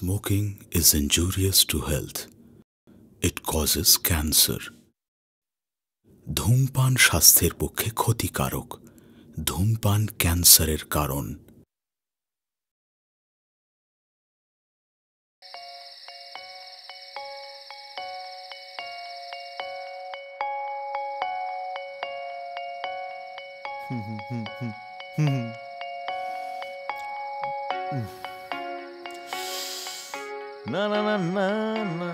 Smoking is injurious to health. It causes cancer. ধূমপান স্বাস্থ্যের পক্ষে ক্ষতিকারক। ধূমপান ক্যান্সারের কারণ। না না না না না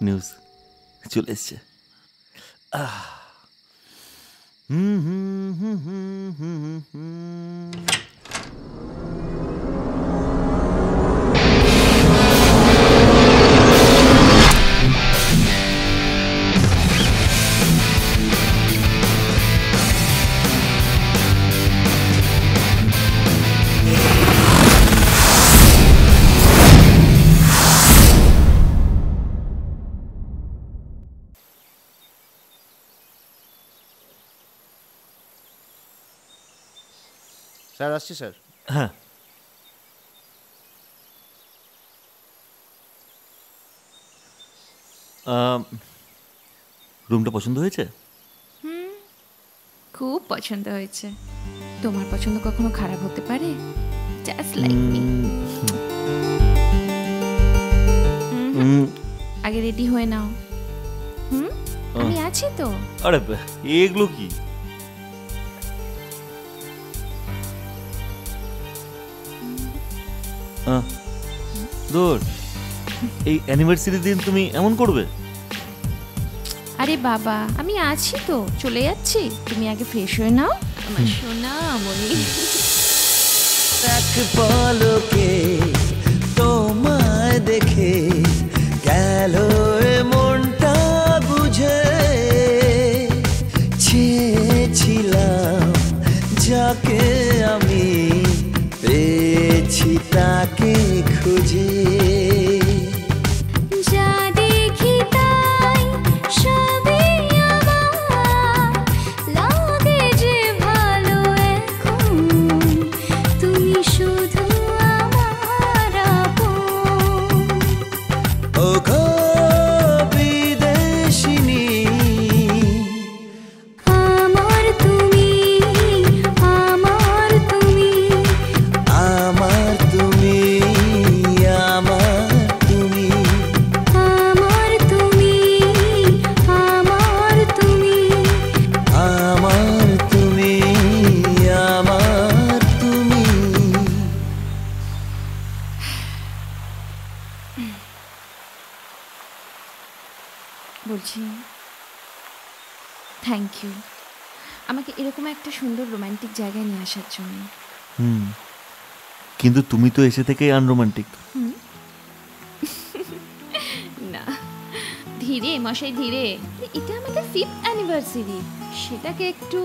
নিউজ চলে এসছে। স্যার আসছি স্যার। হ্যাঁ, রুমটা পছন্দ হয়েছে? খুব পছন্দ হয়েছে। তোমার পছন্দ কখনো খারাপ হতে পারে? Just like me. আগে রেডি হয়ে নাও। আমি আছি তো। আরে এগুলো কি? দূর, এই অ্যানিভার্সারির দিন তুমি এমন করবে? আরে বাবা, আমি আছি তো, চলে যাচ্ছি। তুমি আগে ফ্রেশ হয়ে নাও আমার সোনা মনি। এক পলকে তোমায় দেখে গেল মনটা বুঝে, চেয়েছিলাম যাকে আমি পেয়েছি তাকে খুঁজে। বলছি থ্যাংক ইউ আমাকে এরকম একটা সুন্দর রোমান্টিক জায়গায় নিয়ে আসার জন্য। কিন্তু তুমি তো এসে থেকেই আনরোমান্টিক। না, ধীরে মশাই ধীরে। এটা আমাদের 5th অ্যানিভার্সারি, সেটাকে একটু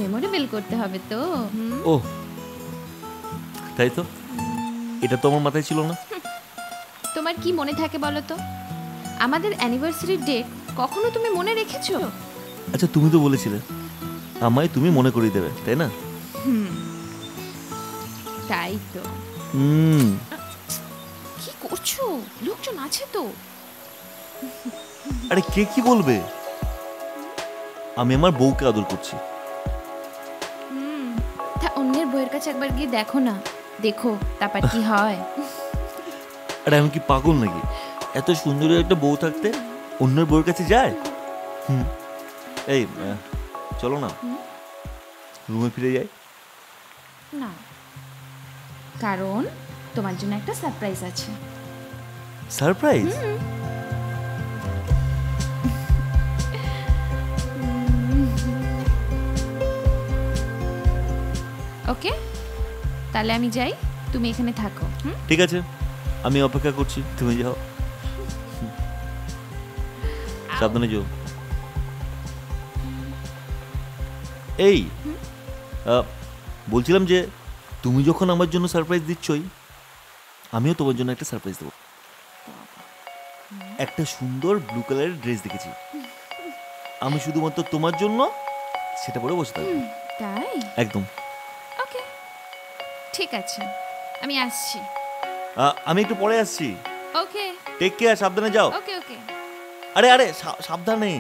মেমোরেবল করতে হবে তো। ও তাই তো, এটা তো আমার মাথায় ছিল না। তোমার কি মনে থাকে বলো তো? আমাদের অ্যানিভার্সারির ডেট কখনো তুমি মনে রেখেছো? আচ্ছা, তুমি তো বলেছিলে আমায় তুমি মনে করিয়ে দেবে, তাই না? তাই তো। কি করছো? লোকজন আছে তো। আরে কে কি বলবে? আমি আমার বউকে আদর করছি। তা অন্যের বউয়ের কাছে একবার গিয়ে দেখো না, দেখো তারপর কি হয়। আরে আমি কি পাগল নাকি? এত সুন্দর একটা বউ থাকতে অন্যের বউয়ের কাছে যায়? এই চলো না রুমে ফিরে যাই। না, কারণ তোমার জন্য একটা সারপ্রাইজ আছে। সারপ্রাইজ? ওকে, তাহলে আমি যাই, তুমি এখানে থাকো। ঠিক আছে, আমি অপেক্ষা করছি, তুমি যাও। সাবধানে যাও। এই বলছিলাম যে তুমি যখন আমার জন্য সারপ্রাইজ দিচ্ছই, আমিও তোমার জন্য একটা সারপ্রাইজ দেবো। একটা সুন্দর ব্লু কালারের ড্রেস দেখেছি, আমি শুধুমাত্র তোমার জন্য সেটা পরে বসে থাকবো। তাই? একদম। ওকে, ঠিক আছে, আমি আসছি। আমি একটু পরে আসছি। ওকে। টেক কেয়ার, সাবধানে যাও। ওকে ওকে। আরে আরে সাবধানে।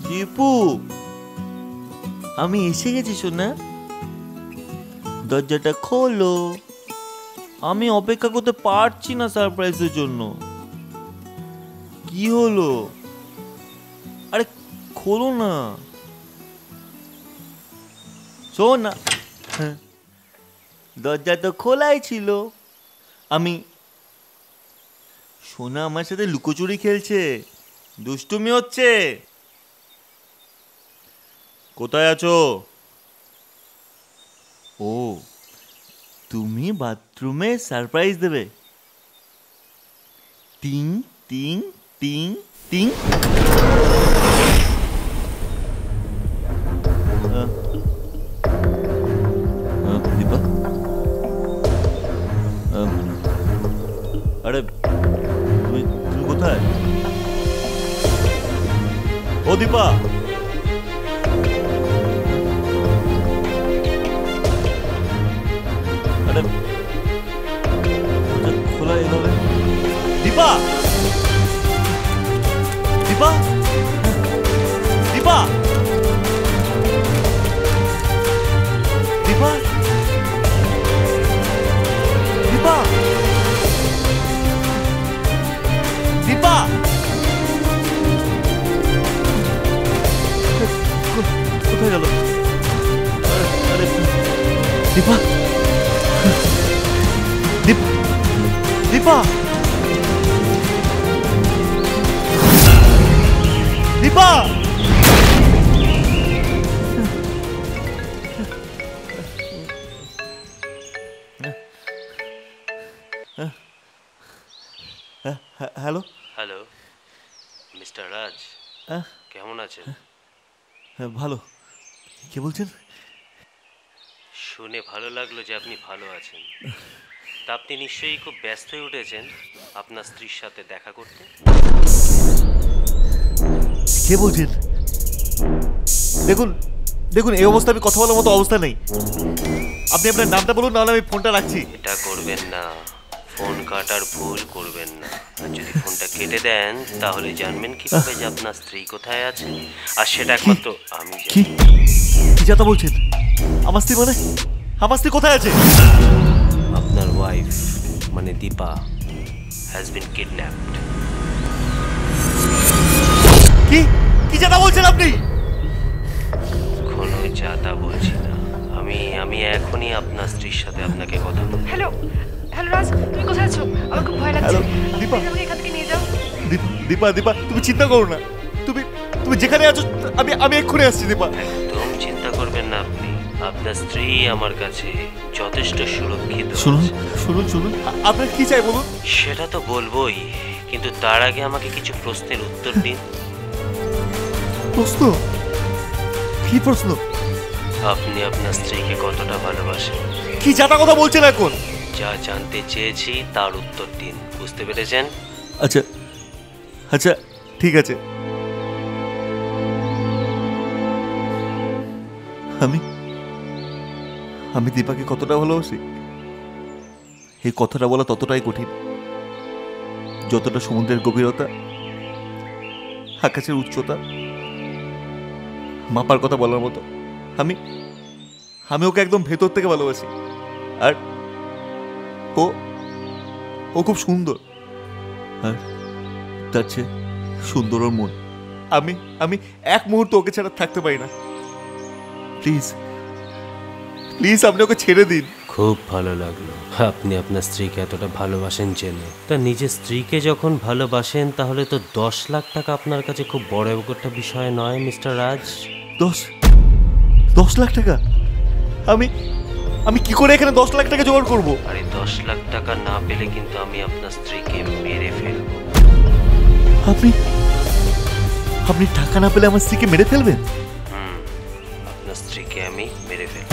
দীপু, আমি এসে গেছি সোনা, দরজাটা খোলো। আমি অপেক্ষা করতে পারছি না সারপ্রাইজের জন্য। কি হলো? আরে খোলো না সোনা। দরজা তো খোলাই ছিল। আমি সোনা আমার সাথে লুকোচুরি খেলছে, দুষ্টুমি হচ্ছে। কোথায় আছো? ও, তুমি বাথরুমে সারপ্রাইজ দেবে? টিং টিং টিং টিং। দীপা, আরে তুমি কোথায়? ও দীপা, খোলা এভাবে? দীপা, দীপা, দীপা, দীপা, দীপা, দীপা, কোথায় গেল? আরে Dipa, Dipa, Dipa, hello hello mister Raj, কেমন আছেন? ভালো। কে বলছেন? শুনে ভালো লাগলো যে আপনি ভালো আছেন। তা আপনি নিশ্চয়ই খুব ব্যস্ত হয়ে উঠেছেন আপনার স্ত্রীর সাথে দেখা করতে। কে বলছেন? দেখুন দেখুন, এই অবস্থা আমি কথা বলার মতো অবস্থা নেই। আপনি আপনার নামটা বলুন, নাহলে আমি ফোনটা রাখছি। এটা করবেন না, ফোন কাটার ভুল করবেন না। আর যদি ফোনটা কেটে দেন তাহলে জানবেন কিভাবে যে আপনার স্ত্রী কোথায় আছে, আর সেটা একমাত্র আমি জানি। কি যাতা বলছেন? আমার স্ত্রী মানে? আমার স্ত্রী কোথায় আছে? আপনার ওয়াইফ মানে দীপা হ্যাজ বিন কিডন্যাপড। কি কি যাতা বলছেন আপনি? কোনো যাতা বলছি না, আমি এখনই আপনার স্ত্রীর সাথে আপনাকে কথা বলবো। হ্যালো হ্যালো রাজ, তুমি কোথায় আছো? আমার খুব ভয় লাগছে। হ্যালো দীপা, আমাকে এখান থেকে নিয়ে যাও। দীপা, দীপা, তুমি চিন্তা করো না। তুমি তুমি যেখানে আছো আমি এক্ষুনি আসছি। দীপা, একদম চিন্তা করবেন না আপনি। আপনার স্ত্রী আমার কাছে যথেষ্ট সুরক্ষিত। শুনুন শুনুন শুনুন, আপনার কি চাই বলুন? সেটা তো বলবোই, কিন্তু তার আগে আমাকে কিছু প্রশ্নের উত্তর দিন। প্রশ্ন? কি প্রশ্ন? আপনি আপনার স্ত্রীকে কতটা ভালোবাসেন? কি যাতা কথা বলছেন এখন? যা জানতে চেয়েছি তার উত্তর দিন, বুঝতে পেরেছেন? আচ্ছা আচ্ছা, ঠিক আছে। আমি দীপাকে কতটা ভালোবাসি, এই কথাটা বলা ততটাই কঠিন যতটা সমুদ্রের গভীরতা, আকাশের উচ্চতা মাপার কথা বলার মতো। আমি ওকে একদম ভেতর থেকে ভালোবাসি। আর ও খুব সুন্দর, আর তার চেয়ে সুন্দর ওর মন। আমি এক মুহূর্ত ওকে ছাড়া থাকতে পারি না। প্লিজ প্লিজ, আপনি ওকে ছেড়ে দিন। খুব ভালো লাগলো আপনি আপনার স্ত্রীকে এতটা ভালোবাসেন জেনে। তা নিজের স্ত্রীকে যখন ভালোবাসেন তাহলে তো 10 লাখ টাকা আপনার কাছে খুব বড় একটা বিষয় নয় মিস্টার রাজ। 10 লাখ টাকা? আমি আমি কি করে এখানে 10 লাখ টাকা জোগাড় করব? আরে 10 লাখ টাকা না পেলে কিন্তু আমি আপনার স্ত্রীকে মেরে ফেলব। আপনি টাকা না পেলে আমার স্ত্রীকে মেরে ফেলবেন? আপনার স্ত্রীকে আমি মেরে ফেলব।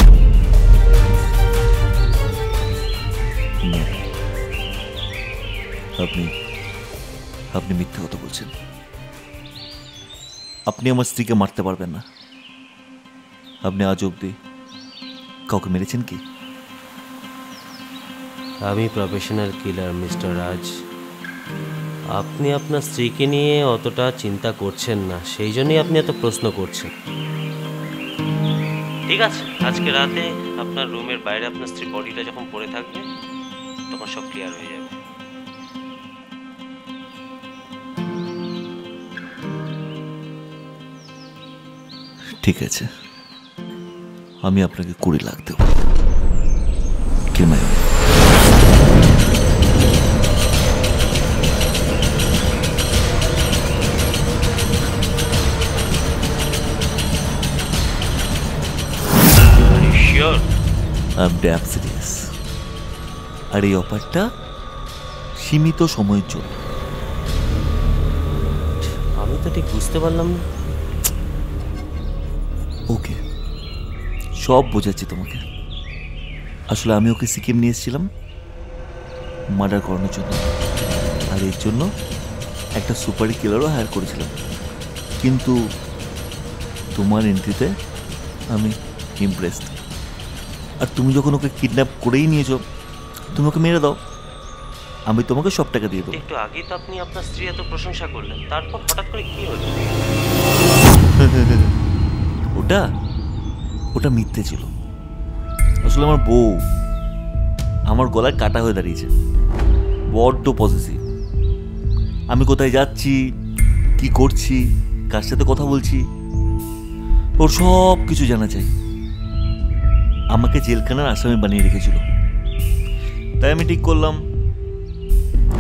আপনি মিথ্যা কথা বলছেন। আপনি আমার স্ত্রীকে মারতে পারবেন না। আপনি আজ অব্দি কাউকে মেরেছেন কি? আমি প্রফেশনাল কিলার মিস্টার রাজ। আপনি আপনার স্ত্রীকে নিয়ে অতটা চিন্তা করছেন না, সেই জন্যই আপনি এত প্রশ্ন করছেন। ঠিক আছে, আজকে রাতে আপনার রুমের বাইরে আপনার স্ত্রীর বডিটা যখন পড়ে থাকবে তখন সব ক্লিয়ার হয়ে যাবে। ঠিক আছে, আমি আপনাকে 20 লাখ দেব। কি মানে? শিওর? I'm damn serious। আর এই অফারটা সীমিত সময়ের জন্য। আমি তো ঠিক বুঝতে পারলাম না। ওকে, সব বোঝাচ্ছি তোমাকে। আসলে আমি ওকে সিকিম নিয়ে এসেছিলাম মার্ডার করানোর জন্য, আর এর জন্য একটা সুপারি কিলারও হায়ার করেছিলাম। কিন্তু তোমার এন্ট্রিতে আমি ইমপ্রেসড। আর তুমি যখন ওকে কিডন্যাপ করেই নিয়েছো, তুমি ওকে মেরে দাও, আমি তোমাকে সব টাকা দিয়ে দেবো। একটু আগেই তো আপনি আপনার স্ত্রী এত প্রশংসা করলেন, তারপর হঠাৎ করে কি হলো? ওটা মিথ্যে ছিল। আসলে আমার বউ আমার গলায় কাটা হয়ে দাঁড়িয়েছে, বড্ড পজিটিভ। আমি কোথায় যাচ্ছি, কি করছি, কার সাথে কথা বলছি, ওর সব কিছু জানা চাই। আমাকে জেলখানার আসামি বানিয়ে রেখেছিল। তাই আমি ঠিক করলাম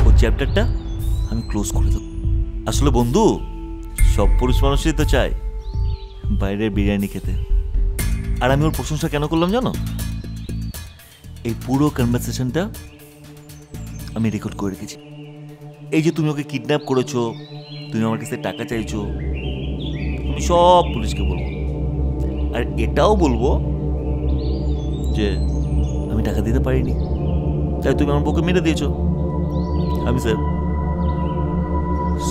ওর চ্যাপ্টারটা আমি ক্লোজ করে দেব। আসলে বন্ধু, সব পুরুষ মানুষই তো চায় বাইরের বিরিয়ানি খেতে। আর আমি ওর প্রশংসা কেন করলাম জানো? এই পুরো কনভারসেশনটা আমি রেকর্ড করে রেখেছি। এই যে তুমি ওকে কিডন্যাপ করেছো, তুমি আমার কাছে টাকা চাইছো, আমি সব পুলিশকে বলবো। আর এটাও বলবো যে আমি টাকা দিতে পারিনি, তাই তুমি আমার বউকে মেরে দিয়েছো। আমি sir,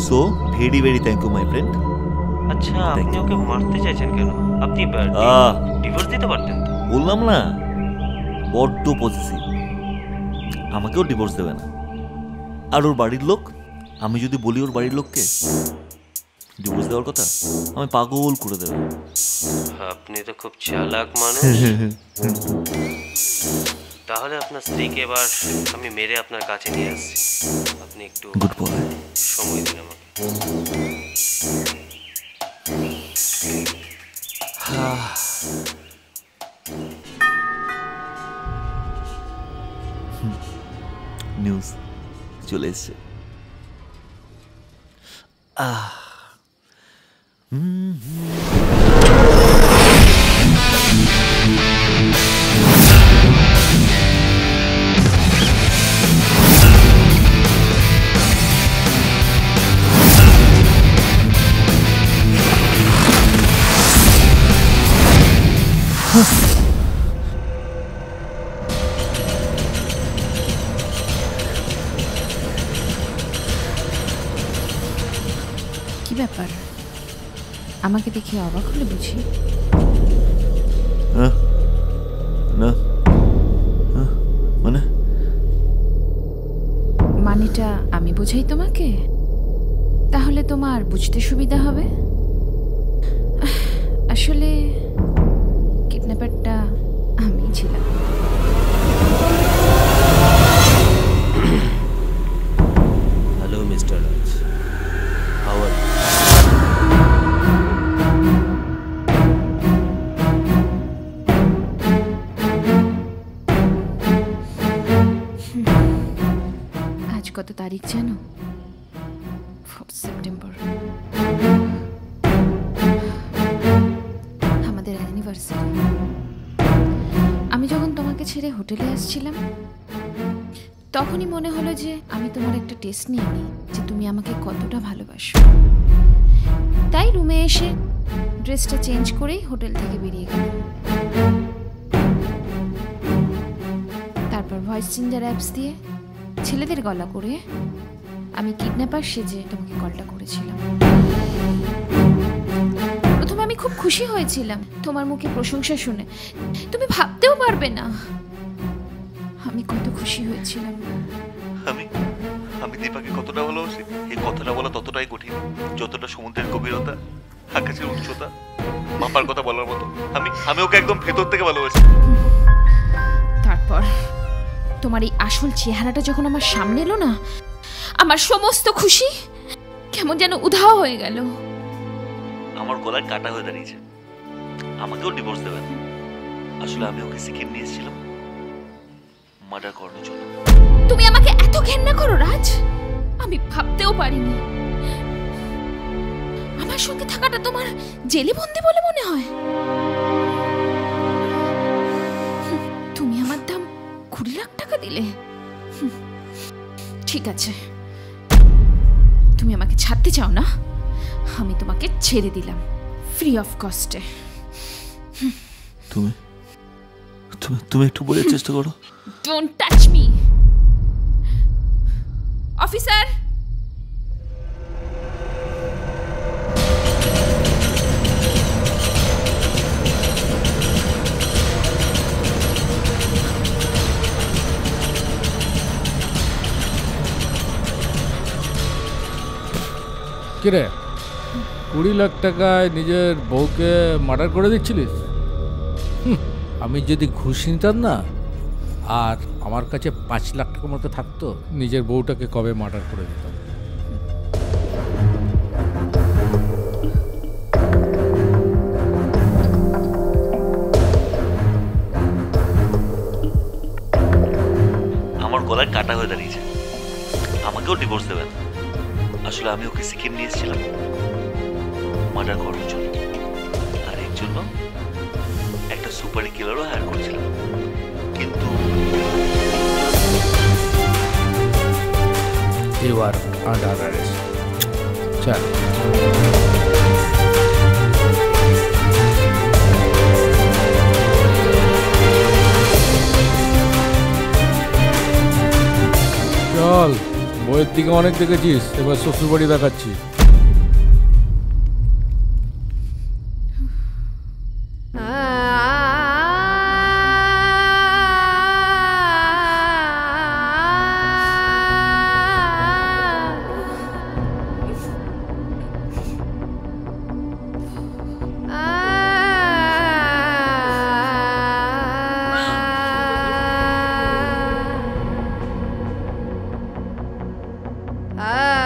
so very very thank you my friend. আচ্ছা, আপনি ওকে মারতে চাইছেন কেন? আপনি ডিভোর্স দিতে পারতেন তো। বললাম না, বড্ড পজিটিভ, আমাকেও ডিভোর্স দেবে না। আর ওর বাড়ির লোক, আমি যদি বলি ওর বাড়ির লোককে ডিভোর্স দেওয়ার কথা, আমি পাগল করে দেবে। আপনি তো খুব চালাক মানুষ। তাহলে আপনার স্ত্রীকে এবার আমি মেরে আপনার কাছে নিয়ে আসছি। আপনি একটু গুড বয়, সময় দিন আমাকে। নিউজ চলে এসছে। কি ব্যাপার? আমাকে দেখে অবাক হলে বুঝি? না, মানে মানেটা আমি বোঝাই তোমাকে, তাহলে তোমার বুঝতে সুবিধা হবে। আসলে কিডন্যাপারটা আমি ছিলাম। Hello mister Raj, how are you? কত তারিখ জানো? 4 সেপ্টেম্বর, আমাদের অ্যানিভার্সারি। আমি যখন তোমাকে ছেড়ে হোটেলে আসছিলাম তখনই মনে হলো যে আমি তোমার একটা টেস্ট নিয়ে নিই যে তুমি আমাকে কতটা ভালোবাসো। তাই রুমে এসে ড্রেসটা চেঞ্জ করেই হোটেল থেকে বেরিয়ে গেলাম। তারপর ভয়েস চেঞ্জার অ্যাপস দিয়ে ছেলেদের গলা করে আমি কিডন্যাপার সেজে তোমাকে কলটা করেছিলাম। প্রথমে আমি খুব খুশি হয়েছিলাম তোমার মুখে প্রশংসা শুনে, তুমি ভাবতেও পারবে না আমি কত খুশি হয়েছিলাম। আমি আমি দীপাকে কতটা ভালোবাসি এই কথাটা বলা ততটাই কঠিন যতটা সমুদ্রের গভীরতা, আকাশের উচ্চতা মাপার কথা বলার মতো। আমি ওকে একদম ভেতর থেকে ভালোবাসি। তারপর তোমার এই আসল চেহারাটা যখন আমার সামনে এলো না, আমার সমস্ত খুশি কেমন যেন উধাও হয়ে গেল। আমার গলায় কাটা হয়ে দাঁড়িয়েছে। আমাকেও ডিভোর্স দেবেন? আসলে আমি ওকে সিকিম নিয়ে এসেছিলাম মার্ডার করানোর জন্য। তুমি আমাকে এত ঘেন্না করো রাজ, আমি ভাবতেও পারিনি। আমার সঙ্গে থাকাটা তোমার জেলে বন্দি বলে মনে হয়? তুমি আমার দাম 20 লাখ টাকা দিলে। ঠিক আছে, তুমি আমাকে ছাড়তে চাও না, আমি তোমাকে ছেড়ে দিলাম ফ্রি অফ কস্টে। তুমি তুমি তুমি একটু বোঝার চেষ্টা করো। Don't touch me officer. কিরে 20 লাখ টাকায় নিজের বউকে মার্ডার করে দিচ্ছিলিস? আমি যদি ঘুষ নিতাম না আর আমার কাছে 5 লাখ টাকার মতো থাকতো, নিজের বউটাকে কবে মার্ডার করে দিতাম। আমার গলায় কাটা হয়ে দাঁড়িয়েছে। আমাকেও ডিভোর্স দেবেন? আসলে আমি ওকে সিকিম নিয়ে এসেছিলাম মার্ডার করার জন্য, আর এর জন্য একটা সুপার কিলারও হায়ার করেছিলাম। কিন্তু You are under arrest. চল। চল, বইয়ের দিকে অনেক দেখেছিস, এবার শ্বশুর বাড়ি দেখাচ্ছি। Ah